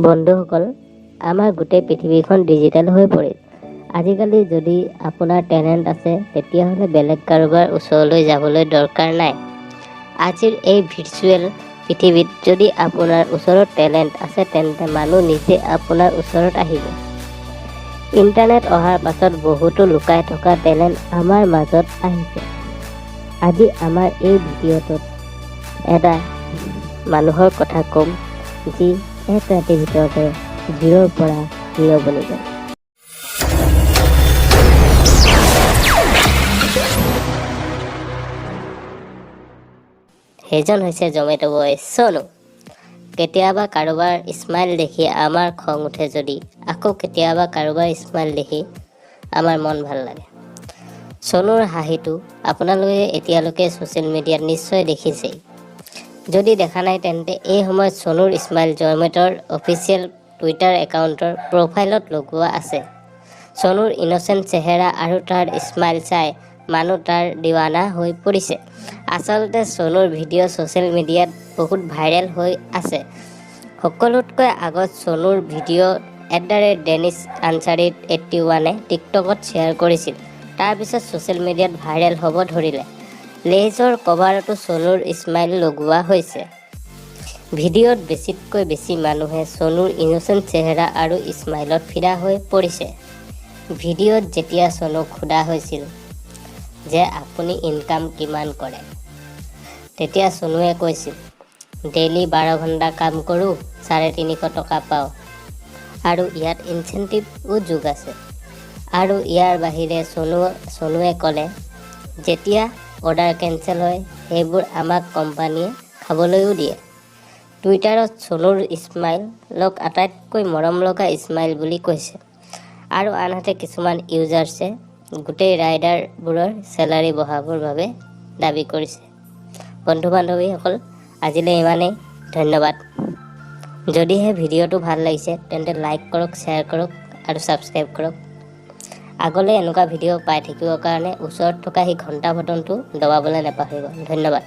বন্ধুসকল, আমাৰ গোটেই পৃথিৱীখন ডিজিটেল হৈ পৰিল। আজিকালি যদি আপোনাৰ টেলেণ্ট আছে তেতিয়াহ'লে বেলেগ কাৰোবাৰ ওচৰলৈ যাবলৈ দৰকাৰ নাই। আজিৰ এই ভিৰ্চুৱেল পৃথিৱীত যদি আপোনাৰ ওচৰত টেলেণ্ট আছে তেন্তে মানুহ নিজে আপোনাৰ ওচৰত আহিব। ইণ্টাৰনেট অহাৰ পাছত বহুতো লুকাই থকা টেলেণ্ট আমাৰ মাজত আহিছে। আজি আমাৰ এই ভিডিঅ'টোত এটা মানুহৰ কথা ক'ম যি এক ৰাতিৰ ভিতৰতে 0ৰ পৰা হিৰ' বনি গ'ল। সেইজন হৈছে জমেট' বয় চনু। কেতিয়াবা কাৰোবাৰ স্মাইল দেখি আমাৰ খং উঠে যদি আকৌ কেতিয়াবা কাৰোবাৰ স্মাইল দেখি আমাৰ মন ভাল লাগে। চনুৰ হাঁহিটো আপোনালোকে এতিয়ালৈকে ছ'চিয়েল মিডিয়াত নিশ্চয় দেখিছেই। যদি দেখা নাই তেন্তে এই সময়ত চনুৰ স্মাইল জমেট'ৰ অফিচিয়েল টুইটাৰ একাউণ্টৰ প্ৰফাইলত লগোৱা আছে। চনুৰ ইন'চেণ্ট চেহেৰা আৰু তাৰ স্মাইল চাই মানুহ তাৰ দিৱানা হৈ পৰিছে। আচলতে চনুৰ ভিডিঅ' ছ'চিয়েল মিডিয়াত বহুত ভাইৰেল হৈ আছে। সকলোতকৈ আগত চনুৰ ভিডিঅ' @ডেনিছ আনচাৰী 81 টিকটকত শ্বেয়াৰ কৰিছিল। তাৰপিছত ছ'চিয়েল মিডিয়াত ভাইৰেল হ'ব ধৰিলে। লেজৰ কভাৰতো চনুৰ স্মাইল লগোৱা হৈছে। ভিডিঅ'ত বেছিতকৈ বেছি মানুহে চনুৰ ইন'চেণ্ট চেহেৰা আৰু স্মাইলত ফিদা হৈ পৰিছে। ভিডিঅ'ত যেতিয়া চনুক সোধা হৈছিল যে আপুনি ইনকাম কিমান কৰে, তেতিয়া চনুৱে কৈছিল, ডেইলি 12 ঘণ্টা কাম কৰোঁ, 350 টকা পাওঁ আৰু ইয়াত ইনচেণ্টিভো যোগ আছে। আৰু ইয়াৰ বাহিৰে চনুৱে ক'লে, যেতিয়া অৰ্ডাৰ কেঞ্চেল হয় সেইবোৰ আমাক কোম্পানীয়ে খাবলৈও দিয়ে। টুইটাৰত চনুৰ স্মাইলক আটাইতকৈ মৰম লগা স্মাইল বুলি কৈছে। আৰু আনহাতে কিছুমান ইউজাৰ্ছে গোটেই ৰাইডাৰবোৰৰ চেলাৰী বঢ়াবৰ বাবে দাবী কৰিছে। বন্ধু-বান্ধৱীসকল, আজিলৈ ইমানেই। ধন্যবাদ। যদিহে ভিডিঅ'টো ভাল লাগিছে তেন্তে লাইক কৰক, শ্বেয়াৰ কৰক আৰু ছাবস্ক্ৰাইব কৰক। আগলৈ এনেকুৱা ভিডিঅ' পাই থাকিবৰ কাৰণে ওচৰত থকা সেই ঘণ্টা বটনটো দবাবলৈ নাপাহৰিব। ধন্যবাদ।